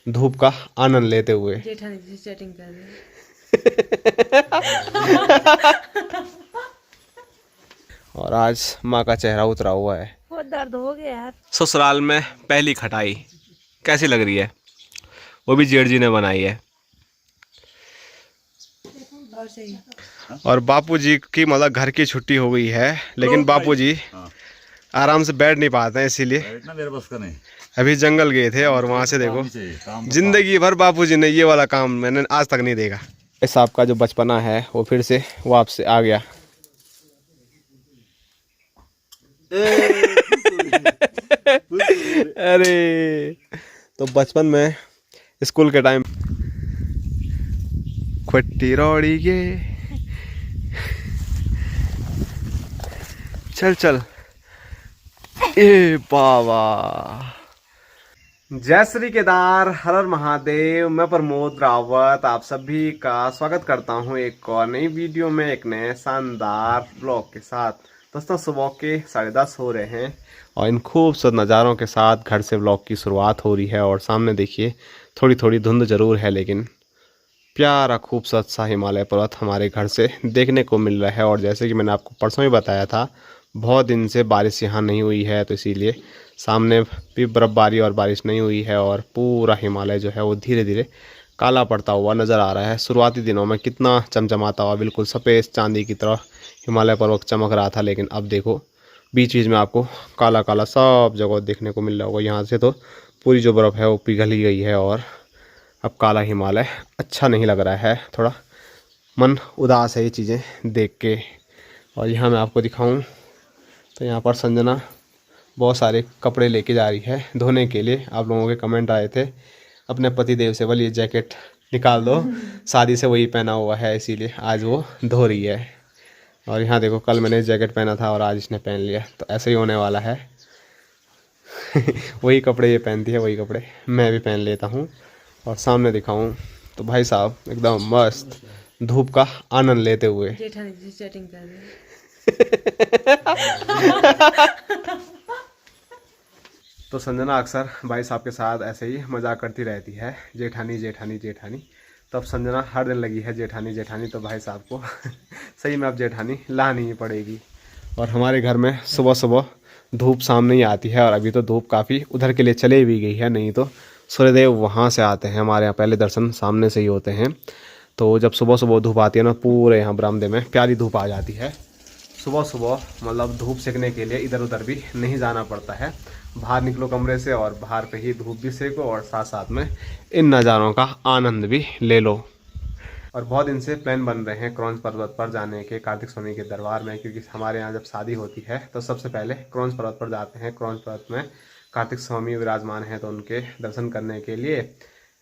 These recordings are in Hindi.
धूप का आनंद लेते हुए। जेठानी जी चैटिंग कर रहे हैं। और आज माँ का चेहरा उतरा हुआ है। बहुत दर्द हो गया यार। ससुराल में पहली खटाई कैसी लग रही है? वो भी जेठ जी ने बनाई है। और सही। और बापूजी की मतलब घर की छुट्टी हो गई है, लेकिन बापूजी आराम से बैठ नहीं पाते हैं, इसीलिए मेरे बस का नहीं। अभी जंगल गए थे और वहां से देखो जिंदगी भर बापूजी ने ये वाला काम मैंने आज तक नहीं देखा। इस आपका जो बचपना है वो फिर से वापस आ गया। अरे तो बचपन में स्कूल के टाइम खट्टी रोड़ी ये चल चल ए बाबा। जय श्री केदार, हर हर महादेव। मैं प्रमोद रावत आप सभी का स्वागत करता हूं एक और नई वीडियो में, एक नए शानदार ब्लॉग के साथ। दोस्तों सुबह के 10:30 हो रहे हैं और इन खूबसूरत नज़ारों के साथ घर से ब्लॉग की शुरुआत हो रही है। और सामने देखिए थोड़ी थोड़ी धुंध जरूर है, लेकिन प्यारा खूबसूरत सा हिमालय पर्वत हमारे घर से देखने को मिल रहा है। और जैसे कि मैंने आपको परसों ही बताया था, बहुत दिन से बारिश यहाँ नहीं हुई है, तो इसीलिए सामने भी बर्फबारी और बारिश नहीं हुई है और पूरा हिमालय जो है वो धीरे धीरे काला पड़ता हुआ नज़र आ रहा है। शुरुआती दिनों में कितना चमचमाता हुआ बिल्कुल सफ़ेद चांदी की तरह हिमालय पर्वत चमक रहा था, लेकिन अब देखो बीच बीच में आपको काला काला सब जगह देखने को मिल रहा होगा। यहाँ से तो पूरी जो बर्फ़ है वो पिघल ही गई है और अब काला हिमालय अच्छा नहीं लग रहा है, थोड़ा मन उदास है ये चीज़ें देख के। और यहाँ मैं आपको दिखाऊं तो यहाँ पर संजना बहुत सारे कपड़े लेके जा रही है धोने के लिए। आप लोगों के कमेंट आए थे अपने पति देव से, बोलिए जैकेट निकाल दो, शादी से वही पहना हुआ है, इसीलिए आज वो धो रही है। और यहाँ देखो कल मैंने जैकेट पहना था और आज इसने पहन लिया, तो ऐसे ही होने वाला है। वही कपड़े ये पहनती है, वही कपड़े मैं भी पहन लेता हूँ। और सामने दिखाऊं तो भाई साहब एकदम मस्त धूप का आनंद लेते हुए। जेठानी जी चैटिंग कर रहे हैं। तो संजना अक्सर भाई साहब के साथ ऐसे ही मजाक करती रहती है, जेठानी जेठानी जेठानी। तो अब संजना हर दिन लगी है जेठानी जेठानी, तो भाई साहब को सही में अब जेठानी लानी ही पड़ेगी। और हमारे घर में सुबह सुबह धूप सामने ही आती है, और अभी तो धूप काफ़ी उधर के लिए चले भी गई है, नहीं तो सूर्यदेव वहाँ से आते हैं। हमारे यहाँ पहले दर्शन सामने से ही होते हैं, तो जब सुबह सुबह धूप आती है ना, पूरे यहाँ बरामदे में प्यारी धूप आ जाती है। सुबह सुबह मतलब धूप सेकने के लिए इधर उधर भी नहीं जाना पड़ता है, बाहर निकलो कमरे से और बाहर पे ही धूप भी सेको और साथ साथ में इन नज़ारों का आनंद भी ले लो। और बहुत दिन से प्लान बन रहे हैं क्रॉन्च पर्वत पर जाने के, कार्तिक स्वामी के दरबार में, क्योंकि हमारे यहाँ जब शादी होती है तो सबसे पहले क्रॉन्च पर्वत पर जाते हैं। क्रॉन्च पर्वत में कार्तिक स्वामी विराजमान हैं, तो उनके दर्शन करने के लिए।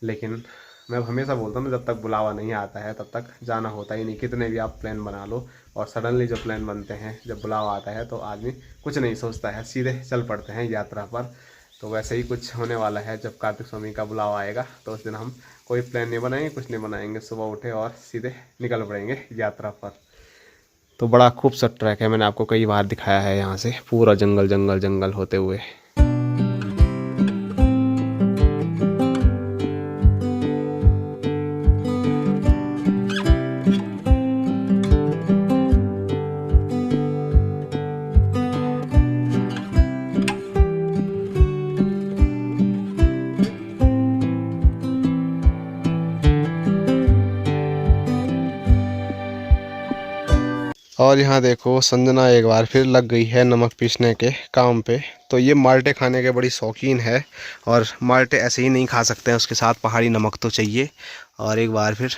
लेकिन मैं हमेशा बोलता हूँ जब तक बुलावा नहीं आता है तब तक जाना होता ही नहीं, कितने भी आप प्लान बना लो। और सडनली जो प्लान बनते हैं, जब बुलावा आता है तो आदमी कुछ नहीं सोचता है, सीधे चल पड़ते हैं यात्रा पर। तो वैसे ही कुछ होने वाला है, जब कार्तिक स्वामी का बुलावा आएगा तो उस दिन हम कोई प्लान नहीं बनाएंगे, कुछ नहीं बनाएंगे, सुबह उठे और सीधे निकल पड़ेंगे यात्रा पर। तो बड़ा खूबसूरत ट्रैक है, मैंने आपको कई बार दिखाया है, यहाँ से पूरा जंगल जंगल जंगल होते हुए। और यहाँ देखो संजना एक बार फिर लग गई है नमक पीसने के काम पे। तो ये माल्टे खाने के बड़ी शौकीन है, और माल्टे ऐसे ही नहीं खा सकते हैं, उसके साथ पहाड़ी नमक तो चाहिए। और एक बार फिर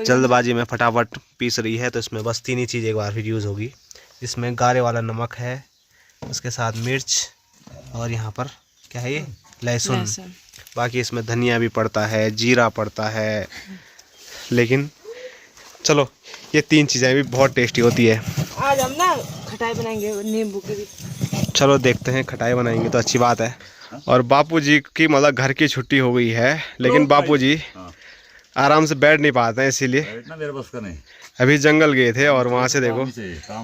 जल्दबाजी में फटाफट पीस रही है, तो इसमें बस 3 ही चीज़ एक बार फिर यूज़ होगी। इसमें गारे वाला नमक है, उसके साथ मिर्च, और यहाँ पर क्या है ये लहसुन। बाकी इसमें धनिया भी पड़ता है, जीरा पड़ता है, लेकिन चलो ये 3 चीज़ें भी बहुत टेस्टी होती है। आज हम ना खटाई बनाएंगे नींबू की भी। चलो देखते हैं, खटाई बनाएंगे तो अच्छी बात है। और बापूजी की मतलब घर की छुट्टी हो गई है, लेकिन बापूजी आराम से बैठ नहीं पाते हैं, इसीलिए मेरे बस का नहीं। अभी जंगल गए थे और वहाँ से देखो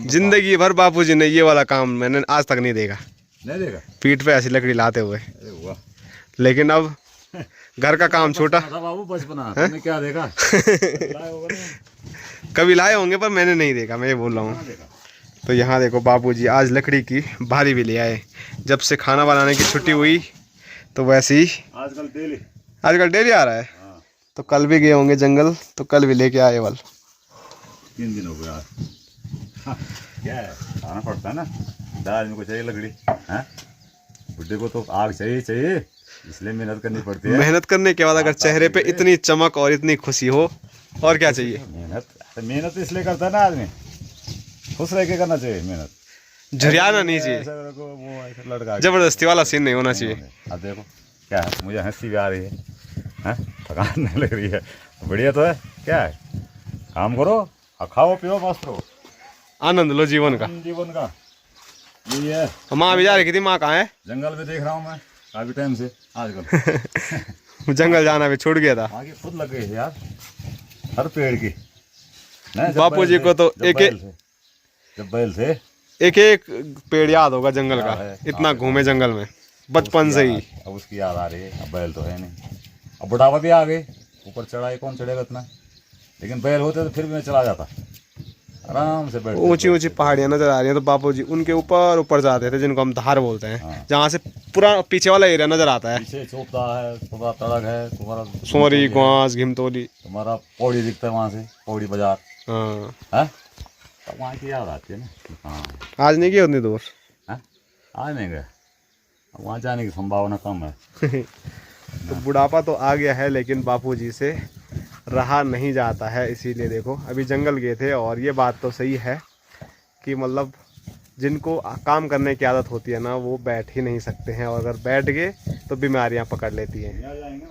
जिंदगी भर बापूजी ने ये वाला काम मैंने आज तक नहीं देखा, नहीं देखा, पीठ पे ऐसी लकड़ी लाते हुए। लेकिन अब घर का काम छोटा था बाबू, बचपना तुमने क्या देखा? लाए होगा ना? कभी लाए होंगे पर मैंने नहीं देखा, मैं ये बोल रहा कहाँ हूँ। देखा? तो यहाँ देखो बापूजी आज लकड़ी की भारी भी ले आए। जब से खाना बनाने की छुट्टी हुई तो वैसे ही आजकल डेली। आजकल डेली आ रहा है। हाँ, तो कल भी गए होंगे जंगल, तो कल भी लेके आए वाल। 3 दिन हो गए आज। हाँ, क्या है, खाना पड़ता है ना, दाल में को चाहिए लकड़ी है। बुड्ढे को तो आग चाहिए चाहिए, इसलिए मेहनत करनी पड़ती है। मेहनत करने के बाद अगर चेहरे पे इतनी चमक और इतनी खुशी हो, और क्या चाहिए। मेहनत इसलिए करता है ना आदमी, खुश रह के करना चाहिए मेहनत। झुरियाना नहीं चाहिए, ऐसा देखो, वो ऐसा लड़का जबरदस्ती वाला सीन नहीं होना चाहिए। अब देखो क्या है, मुझे हंसी भी आ रही है, हैं? थकान नहीं लग रही है, बढ़िया तो है। क्या है, काम करो और खाओ पियो मस्त रहो, आनंद लो जीवन का। जीवन का यही है। माँ भी जा रही थी, माँ कहाँ है? जंगल में देख रहा हूँ मैं काफी टाइम से आजकल। जंगल जाना भी छूट गया था। आगे खुद लग गई है यार, हर पेड़ की। बापूजी को तो एक जब बैल थे एक पेड़ याद होगा जंगल का, इतना घूमे जंगल में बचपन से ही। अब उसकी याद आ रही है। अब बैल तो है नहीं, अब बुढ़ापा भी आ गए, ऊपर चढ़ाई कौन चढ़ेगा इतना। लेकिन बैल होते तो फिर भी मैं चला जाता आराम से बैठ। ऊंची ऊंची पहाड़ियां नजर आ रही हैं, तो बापूजी उनके ऊपर ऊपर जाते थे, जिनको हम धार बोलते हैं। हाँ। जहाँ से पूरा पीछे वाला एरिया नजर आता है। पीछे चोपता है, तुम्हारा तड़क है, तुम्हारा सोरी, ग्वास, घिमतोली। तुम्हारा पौड़ी दिखता है वहाँ से, पौड़ी बाजार हाँ, है। तब वहाँ की याद आती है ना। हाँ, आज नहीं गए उतनी दूर। है, आज नहीं गए, अब वहाँ जाने की संभावना कम है। तो बुढ़ापा तो आ गया है, लेकिन बापूजी से रहा नहीं जाता है। इसीलिए देखो अभी जंगल गए थे, और ये बात तो सही है कि मतलब जिनको काम करने की आदत होती है ना, वो बैठ ही नहीं सकते हैं, और अगर बैठ गए तो बीमारियां पकड़ लेती हैं।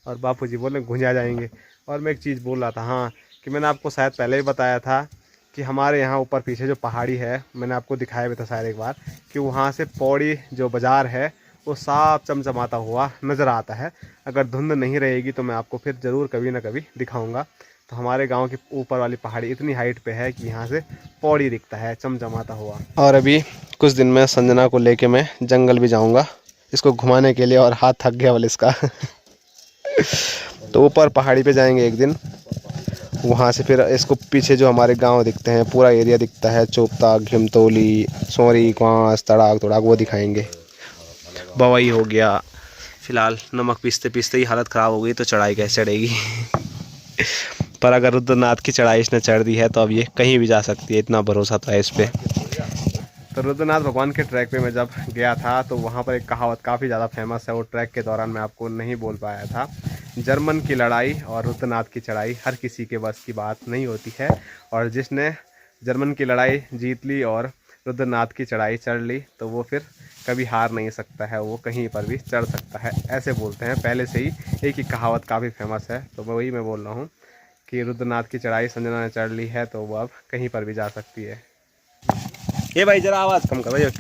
और बापूजी बोले घुंजा जाएंगे। और मैं एक चीज़ बोल रहा था, हाँ, कि मैंने आपको शायद पहले ही बताया था कि हमारे यहाँ ऊपर पीछे जो पहाड़ी है, मैंने आपको दिखाया भी था शायद एक बार, कि वहाँ से पौड़ी जो बाज़ार है वो साफ चमचमाता हुआ नज़र आता है। अगर धुंध नहीं रहेगी तो मैं आपको फिर ज़रूर कभी ना कभी दिखाऊंगा। तो हमारे गांव की ऊपर वाली पहाड़ी इतनी हाइट पे है कि यहाँ से पौड़ी दिखता है चमचमाता हुआ। और अभी कुछ दिन में संजना को लेके मैं जंगल भी जाऊँगा, इसको घुमाने के लिए, और हाथ थक गया वाले इसका। तो ऊपर पहाड़ी पे जाएंगे एक दिन, वहाँ से फिर इसको पीछे जो हमारे गांव दिखते हैं, पूरा एरिया दिखता है, चोपता, घिमतोली, सोरी, क्वांस, तड़ाक तड़ाक, वो दिखाएंगे। बवाई हो गया। फिलहाल नमक पीसते पीसते ही हालत ख़राब हो गई, तो चढ़ाई कैसे चढ़ेगी। पर अगर रुद्रनाथ की चढ़ाई इसने चढ़ दी है तो अब ये कहीं भी जा सकती है, इतना भरोसा तो है इस पर। तो रुद्रनाथ भगवान के ट्रैक पे मैं जब गया था तो वहाँ पर एक कहावत काफ़ी ज़्यादा फेमस है, वो ट्रैक के दौरान मैं आपको नहीं बोल पाया था। जर्मन की लड़ाई और रुद्रनाथ की चढ़ाई हर किसी के बस की बात नहीं होती है, और जिसने जर्मन की लड़ाई जीत ली और रुद्रनाथ की चढ़ाई चढ़ ली तो वो फिर कभी हार नहीं सकता है, वो कहीं पर भी चढ़ सकता है, ऐसे बोलते हैं। पहले से ही एक ही कहावत काफ़ी फेमस है, तो वही मैं बोल रहा हूँ कि रुद्रनाथ की चढ़ाई संजना ने चढ़ ली है तो वो अब कहीं पर भी जा सकती है। ये भाई जरा आवाज़ कम करो।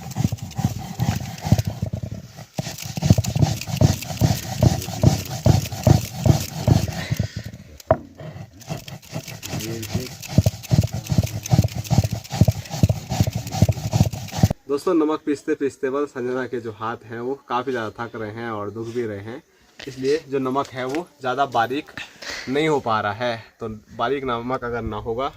दोस्तों नमक पीसते पीसते बस संजना के जो हाथ हैं वो काफ़ी ज़्यादा थक रहे हैं और दुख भी रहे हैं, इसलिए जो नमक है वो ज़्यादा बारीक नहीं हो पा रहा है। तो बारीक नमक अगर ना होगा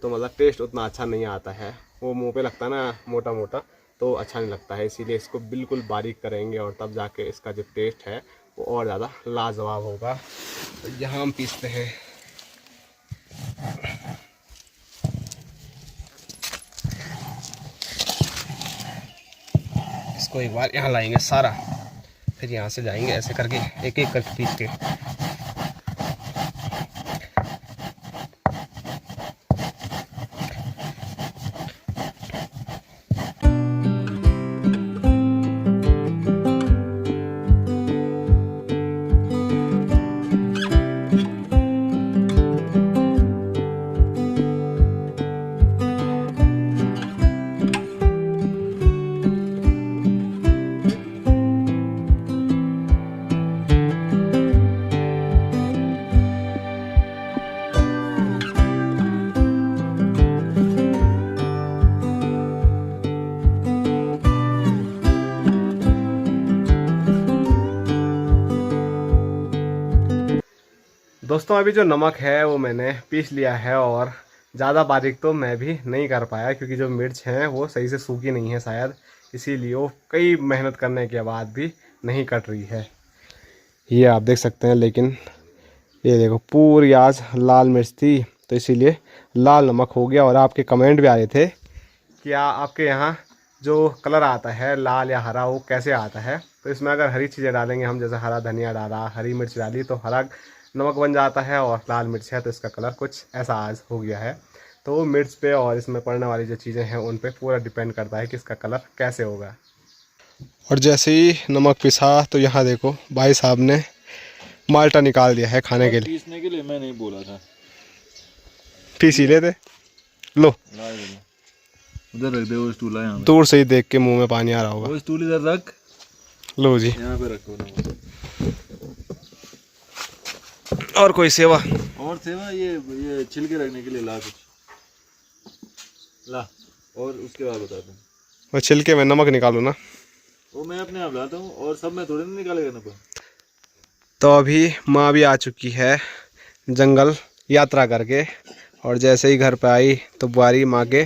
तो मतलब टेस्ट उतना अच्छा नहीं आता है, वो मुंह पे लगता है ना मोटा मोटा, तो अच्छा नहीं लगता है। इसीलिए इसको बिल्कुल बारीक करेंगे और तब जाके इसका जो टेस्ट है वो और ज़्यादा लाजवाब होगा। तो यहाँ हम पीसते हैं। इसको एक बार यहाँ लाएंगे सारा, फिर यहाँ से जाएंगे ऐसे करके एक एक करके पीस के। दोस्तों अभी जो नमक है वो मैंने पीस लिया है और ज़्यादा बारीक तो मैं भी नहीं कर पाया क्योंकि जो मिर्च हैं वो सही से सूखी नहीं है शायद, इसीलिए वो कई मेहनत करने के बाद भी नहीं कट रही है। ये आप देख सकते हैं, लेकिन ये देखो पूरी आज लाल मिर्च थी तो इसीलिए लाल नमक हो गया। और आपके कमेंट भी आ रहे थे कि आपके यहाँ जो कलर आता है लाल या हरा वो कैसे आता है, तो इसमें अगर हरी चीज़ें डालेंगे हम, जैसे हरा धनिया डाला, हरी मिर्च डाली, तो हरा नमक बन जाता है और लाल मिर्च है तो इसका कलर कुछ ऐसा आज हो गया है। तो वो मिर्च पे और इसमें पड़ने वाली जो चीज़ें हैं उन पे पूरा डिपेंड करता है कि इसका कलर कैसे होगा। और जैसे ही नमक पिसा तो यहाँ देखो भाई साहब ने माल्टा निकाल दिया है खाने के लिए। पीसने के लिए मैं नहीं बोला था, पीस ही लेते। लो उधर रख दे वो स्टूल है, यहाँ पे दूर से ही देख के मुंह में पानी आ रहा होगा। वो स्टूल इधर रख, लो जी, यहाँ पे रखो ना। और कोई सेवा? और सेवा ये छिलके रखने के लिए ला कुछ ला, और उसके बाद बता दूँ। मैं छिलके में नमक निकालू ना, वो मैं अपने आप लाता हूँ और सब में थोड़ी ना निकालेगा ना पर। तो अभी माँ भी आ चुकी है जंगल यात्रा करके, और जैसे ही घर पे आई तो बुआरी माँ के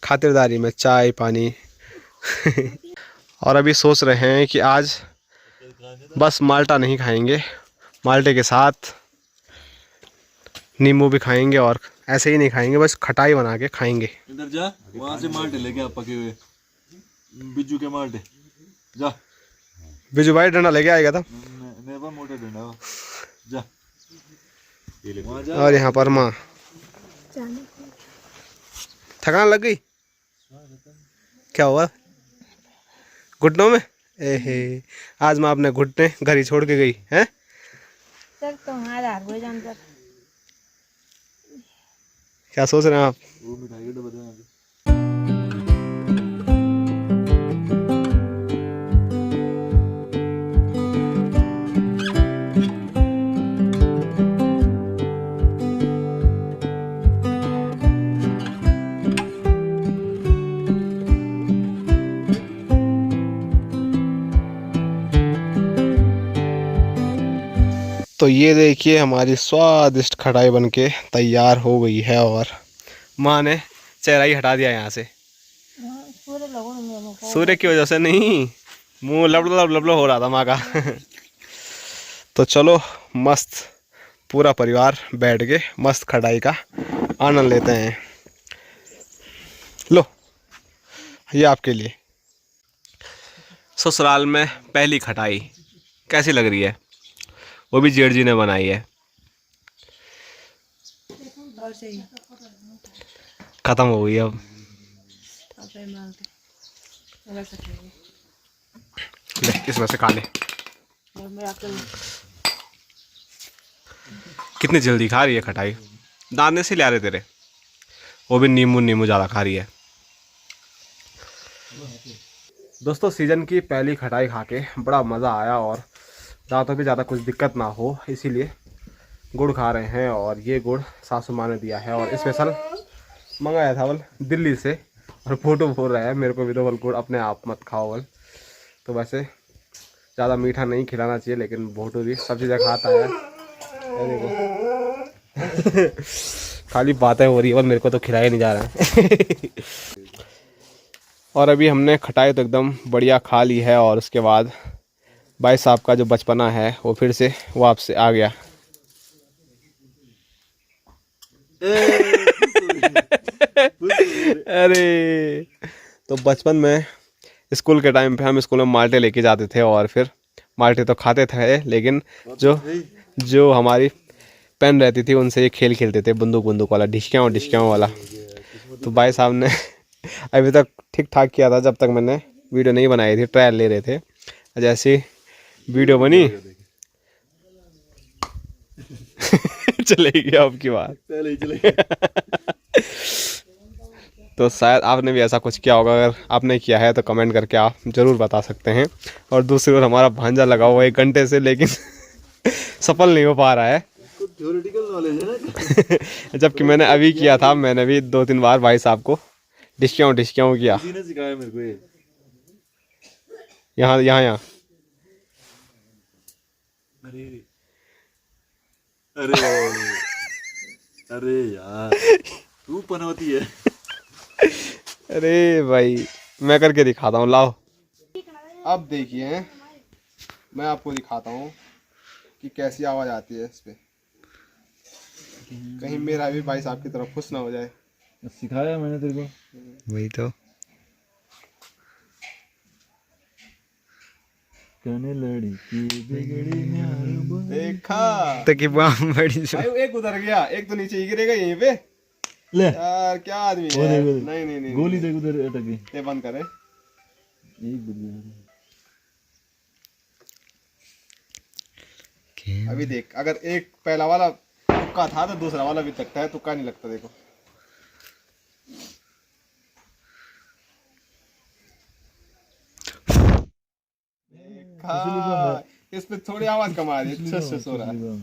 खातिरदारी में चाय पानी और अभी सोच रहे हैं कि आज बस माल्टा नहीं खाएंगे, माल्टे के साथ नींबू भी खाएंगे, और ऐसे ही नहीं खाएंगे, बस खटाई बना के खाएंगे। इधर जा, वहाँ से माल्टे लेके आ पके हुए, बिज्जू के माल्टे जा। बिजू भाई डंडा लेके आएगा था नेबा मोटा डंडा जा, वहाँ जा। और यहाँ पर माँ थकान लग गई, क्या हुआ घुटनों में? एहे, आज माँ अपने घुटने घर ही छोड़ के गई है। सर तुम्हारा हो जानता क्या सोच रहे हैं आप? वो मिठाई का डब्बा दे यहाँ पे। तो ये देखिए हमारी स्वादिष्ट खटाई बनके तैयार हो गई है, और माँ ने चेहरा ही हटा दिया यहाँ से। पूरे लोगों ने सूर्य की वजह से नहीं, मुंह लबलो लबलो हो रहा था माँ का तो चलो मस्त पूरा परिवार बैठ के मस्त खटाई का आनंद लेते हैं। लो ये आपके लिए। ससुराल में पहली खटाई कैसी लग रही है? वो भी जेठ जी ने बनाई है। और सही खत्म हो गई अब। ले इसमें से खा ले। कितनी जल्दी खा रही है खटाई, दाने से ले रहे तेरे। वो भी नींबू ज़्यादा खा रही है। दोस्तों सीज़न की पहली खटाई खा के बड़ा मज़ा आया, और दांतों भी ज़्यादा कुछ दिक्कत ना हो इसीलिए गुड़ खा रहे हैं। और ये गुड़ सासू माँ ने दिया है और स्पेशल मंगाया था बल दिल्ली से, और फोटो बोल रहा है मेरे को भी तो बल गुड़ अपने आप मत खाओ बल। तो वैसे ज़्यादा मीठा नहीं खिलाना चाहिए, लेकिन भोटू भी सब चीज़ें खाता है। देखो खाली बातें हो रही है, बल मेरे को तो खिलाया नहीं जा रहा है और अभी हमने खटाई तो एकदम बढ़िया खा ली है, और उसके बाद भाई साहब का जो बचपना है वो फिर से वापस आ गया। अरे तो बचपन में स्कूल के टाइम पे हम स्कूल में माल्टे लेके जाते थे, और फिर माल्टे तो खाते थे, लेकिन जो हमारी पेन रहती थी उनसे ये खेल खेलते थे, बंदूक वाला, ढिशकियाँ वाला। तो भाई साहब ने अभी तक ठीक ठाक किया था जब तक मैंने वीडियो नहीं बनाई थी, ट्रायल ले रहे थे। जैसे वीडियो बनी चलेगी आपकी बात पहले ही चलेगी तो शायद आपने भी ऐसा कुछ किया होगा। अगर आपने किया है तो कमेंट करके आप ज़रूर बता सकते हैं। और दूसरी ओर हमारा भांजा लगा हुआ 1 घंटे से, लेकिन सफल नहीं हो पा रहा है थ्योरेटिकल नॉलेज है ना जबकि मैंने अभी किया था, मैंने भी 2-3 बार भाई साहब को ढिशकियाँ किया। किसी ने सिखाया मेरे को ये। यहाँ अरे अरे यार तू पनौती है। अरे भाई मैं करके दिखाता हूँ, लाओ। अब देखिए मैं आपको दिखाता हूँ कि कैसी आवाज आती है इस पे। कहीं मेरा भी भाई साहब की तरफ खुश ना हो जाए। सिखाया मैंने तेरे को। वही तो। कने लड़की बिगड़ी न्यारो देखा तो कि बड़ी भाई, एक उधर गया, एक तो नीचे ही गिरेगा यहीं पे। ले यार क्या आदमी वो है। देख, वो देख। नहीं नहीं नहीं गोली देख उधर अटक गई। ये बंद करे। एक बज गया। अभी देख, अगर एक पहला वाला तुक्का था तो दूसरा वाला भी लगता है, तुक्का नहीं लगता। देखो देखा, इस पे थोड़ी आवाज कम आ रही है, अच्छा से सो रहा है।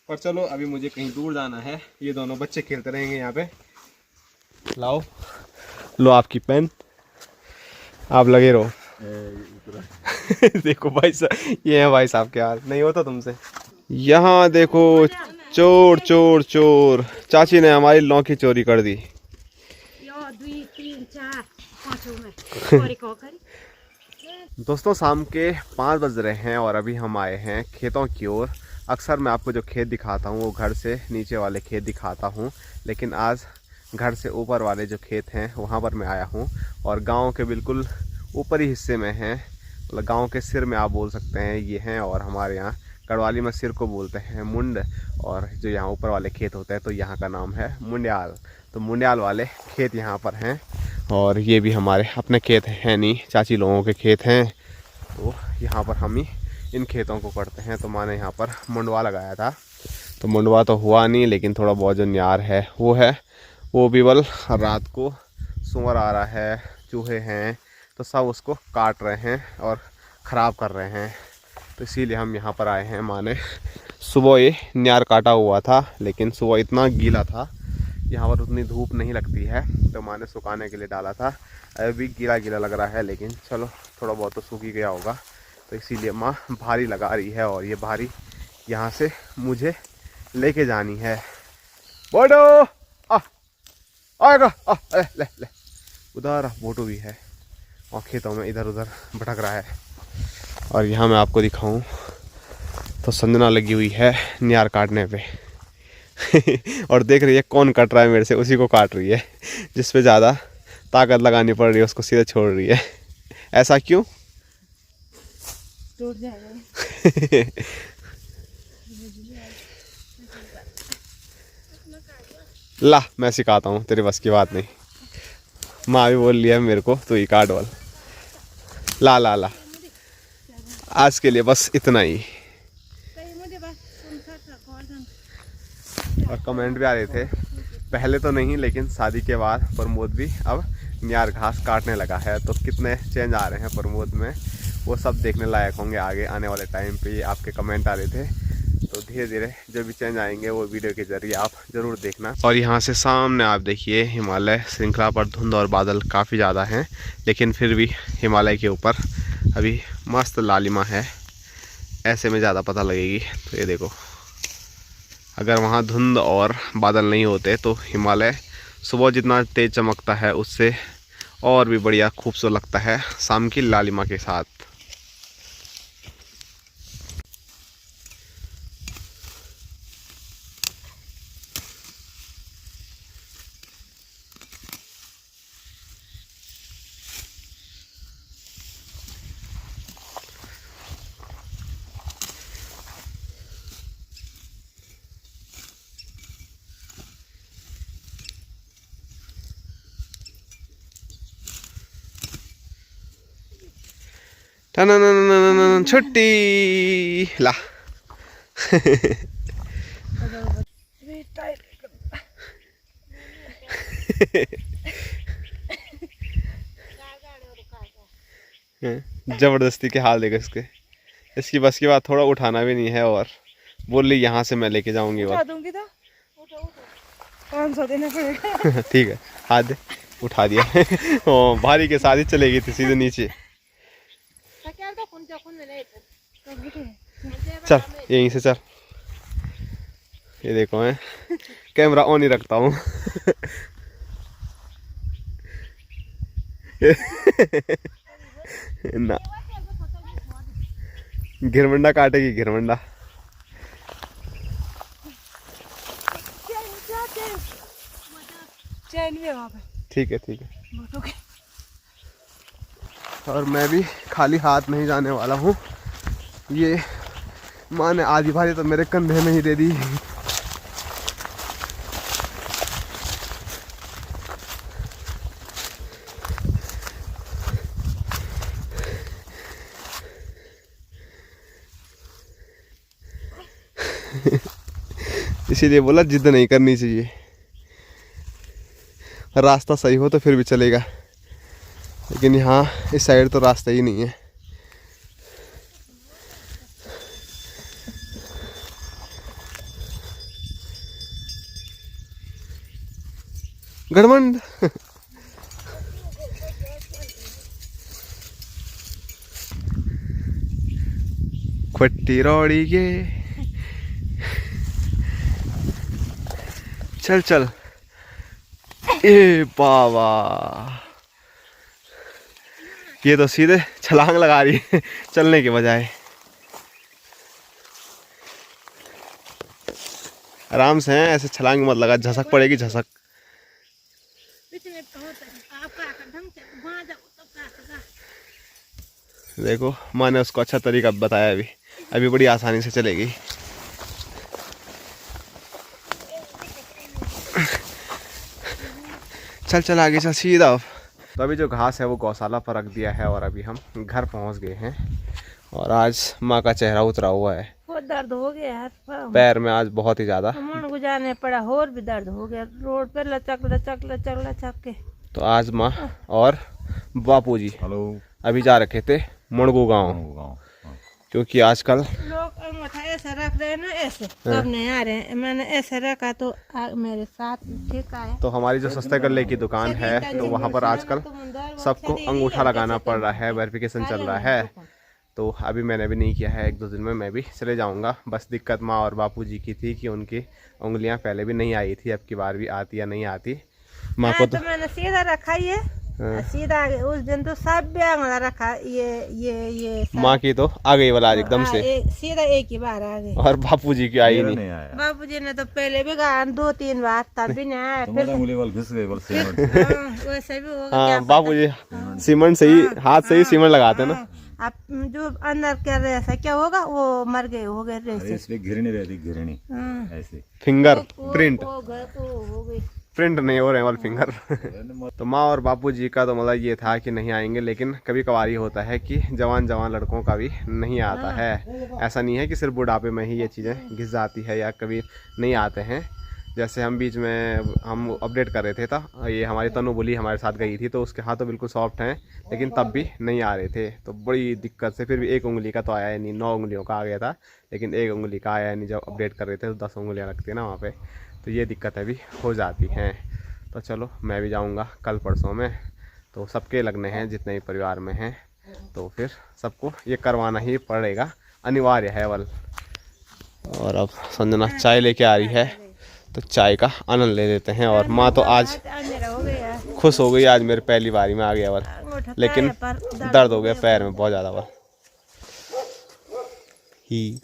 पर चलो अभी मुझे कहीं दूर जाना है, ये दोनों बच्चे खेलते रहेंगे यहाँ पे। लाओ लो आपकी पेन, आप लगे रहो। देखो भाई साहब, ये है भाई साहब के हाल, नहीं होता तुमसे। यहाँ देखो, चोर चोर चोर, चाची ने हमारी लौकी चोरी कर दी। 1 2 3 4 5 में दोस्तों शाम के 5 बज रहे हैं और अभी हम आए हैं खेतों की ओर। अक्सर मैं आपको जो खेत दिखाता हूँ वो घर से नीचे वाले खेत दिखाता हूँ, लेकिन आज घर से ऊपर वाले जो खेत हैं वहाँ पर मैं आया हूँ। और गांव के बिल्कुल ऊपरी हिस्से में हैं, मतलब गांव के सिर में आप बोल सकते हैं ये हैं। और हमारे यहाँ गढ़वाली में सिर को बोलते हैं मुंड, और जो यहाँ ऊपर वाले खेत होते हैं तो यहाँ का नाम है मुंडियाल। तो मुंडियाल वाले खेत यहाँ पर हैं, और ये भी हमारे अपने खेत हैं नहीं, चाची लोगों के खेत हैं। तो यहाँ पर हम ही इन खेतों को करते हैं। तो मैंने यहाँ पर मुंडवा लगाया था, तो मुंडवा तो हुआ नहीं, लेकिन थोड़ा बहुत जो न्यार है वो है। वो भी बल रात को सूअर आ रहा है, चूहे हैं, तो सब उसको काट रहे हैं और ख़राब कर रहे हैं। तो इसीलिए हम यहाँ पर आए हैं। माने सुबह ये न्यार काटा हुआ था, लेकिन सुबह इतना गीला था, यहाँ पर उतनी धूप नहीं लगती है, तो माने सुखाने के लिए डाला था। अभी गीला गीला लग रहा है, लेकिन चलो थोड़ा बहुत तो सूख ही गया होगा। तो इसीलिए माँ भारी लगा रही है, और ये भारी यहाँ से मुझे लेके जानी है। बोटो आएगा, ले ले ले, उधर बोटो भी है और खेतों में इधर उधर भटक रहा है। और यहाँ मैं आपको दिखाऊं तो संजना लगी हुई है न्यार काटने पे। और देख रही है कौन कट रहा है मेरे से, उसी को काट रही है। जिस पे ज़्यादा ताकत लगानी पड़ रही है उसको सीधे छोड़ रही है। ऐसा क्यों? टूट जाएगा। ला मैं सिखाता हूँ, तेरे बस की बात नहीं। माँ भी बोल लिया मेरे को, तो ही काट वाल। ला ला ला, आज के लिए बस इतना ही। और कमेंट भी आ रहे थे, पहले तो नहीं लेकिन शादी के बाद प्रमोद भी अब न्यार घास काटने लगा है। तो कितने चेंज आ रहे हैं प्रमोद में, वो सब देखने लायक होंगे आगे आने वाले टाइम पे। ये आपके कमेंट आ रहे थे, तो धीरे धीरे जो भी चेंज आएंगे वो वीडियो के जरिए आप ज़रूर देखना। और यहाँ से सामने आप देखिए हिमालय श्रृंखला पर धुंध और बादल काफ़ी ज़्यादा हैं, लेकिन फिर भी हिमालय के ऊपर अभी मस्त लालिमा है। ऐसे में ज़्यादा पता लगेगी। तो ये देखो, अगर वहाँ धुंध और बादल नहीं होते तो हिमालय सुबह जितना तेज़ चमकता है उससे और भी बढ़िया खूबसूरत लगता है शाम की लालिमा के साथ। छुट्टी ला। जबरदस्ती के हाल देखो इसके, इसकी बस की बात थोड़ा उठाना भी नहीं है। और बोल रही यहाँ से मैं लेके जाऊंगी। उठा दूंगी तो 500 देना पड़ेगा। ठीक है, हाथ दे, उठा दिया। ओ, भारी के साथ ही चलेगी थी सीधे नीचे। चल यहीं से चल। ये देखो मैं कैमरा ऑन ही रखता हूँ। ना घिरमंडा काटेगी घिरमंडा। चैन भी है वहाँ पे। ठीक है ठीक है। बोटों के। और मैं भी खाली हाथ नहीं जाने वाला हूँ। ये माँ ने आधी भारी तो मेरे कंधे में ही दे दी। इसीलिए बोला जिद नहीं करनी चाहिए। रास्ता सही हो तो फिर भी चलेगा, लेकिन यहाँ इस साइड तो रास्ता ही नहीं है। गड़मंड। खट्टी रोड़ी के चल चल। ए बाबा, ये तो सीधे छलांग लगा रही है चलने के बजाय। आराम से हैं, ऐसे छलांग मत लगा, झसक पड़ेगी झसक। देखो माँ ने उसको अच्छा तरीका बताया। अभी अभी बड़ी आसानी से चलेगी। चल चल आगे चल सीधा। तो अभी जो घास है वो गौशाला पर रख दिया है और अभी हम घर पहुंच गए हैं। और आज माँ का चेहरा उतरा हुआ है, बहुत दर्द हो गया है पैर में आज बहुत ही ज्यादा। मन गुजारने पड़ा, और भी दर्द हो गया रोड पे लचक लचक लचक लचक के। तो आज माँ और बापूजी हेलो अभी जा रखे थे मणगू गाँव, गाँव। क्योंकि आजकल लोग अंगूठा ऐसे रख रहे हैं ना, ऐसे कब नहीं आ रहे हैं। मैंने ऐसे रखा तो मेरे साथ ठीक आया। तो हमारी जो सस्ते गल्ले की दुकान है तो वहाँ पर आजकल सबको अंगूठा लगाना पड़ रहा है, वेरिफिकेशन चल रहा है। तो अभी मैंने भी नहीं किया है, 1-2 दिन में मैं भी चले जाऊँगा। बस दिक्कत माँ और बापूजी की थी कि उनकी उंगलियाँ पहले भी नहीं आई थी, अब की बार भी आती या नहीं आती। माँ को तो मैंने सीधा रखा ही है, सीधा उस दिन तो सब भी अंगड़ा रखा। ये माँ की तो आ गई वाला आज एकदम से, सीधा एक ही बार आ गई। और बापूजी की आई नहीं। बापूजी ने तो पहले भी कहा 2-3 बार, तब भी नहीं आया। फिर उंगली वाल घिस गई बोल सीमेंट। वैसे भी होगा। हाँ बापूजी सीमेंट से ही हाथ से ही सीमेंट लगाते हैं ना। अब जो अंदर कर रहे ऐसा क्या होगा, वो मर गए हो गए अरे इस पे घिरनी रहती, घिरनी ऐसे फिंगर प्रिंट, हो गई। प्रिंट नहीं हो रहे वाल फिंगर। तो माँ और बापूजी का तो मतलब ये था कि नहीं आएंगे, लेकिन कभी कभार ही होता है कि जवान जवान लड़कों का भी नहीं आता है। ऐसा नहीं है कि सिर्फ बुढ़ापे में ही ये चीज़ें घिस जाती है या कभी नहीं आते हैं। जैसे हम बीच में हम अपडेट कर रहे थे, तो ये हमारी तनु बोली हमारे साथ गई थी, तो उसके हाथ तो बिल्कुल सॉफ्ट हैं, लेकिन तब भी नहीं आ रहे थे। तो बड़ी दिक्कत से फिर भी 1 उंगली का तो आया नहीं, 9 उंगलियों का आ गया था, लेकिन 1 उंगली का आया नहीं। जब अपडेट कर रहे थे तो 10 उंगलियाँ लगती है ना वहाँ पे, तो ये दिक्कतें भी हो जाती हैं। तो चलो मैं भी जाऊँगा कल परसों में, तो सबके लगने हैं जितने ही परिवार में हैं, तो फिर सबको ये करवाना ही पड़ेगा, अनिवार्य है वल। और अब संजना चाय लेके आ रही है, तो चाय का आनंद ले लेते हैं। और माँ तो आज खुश हो गई, आज मेरे पहली बारी में आ गया वल, लेकिन दर्द हो गया पैर में बहुत ज़्यादा वल ही।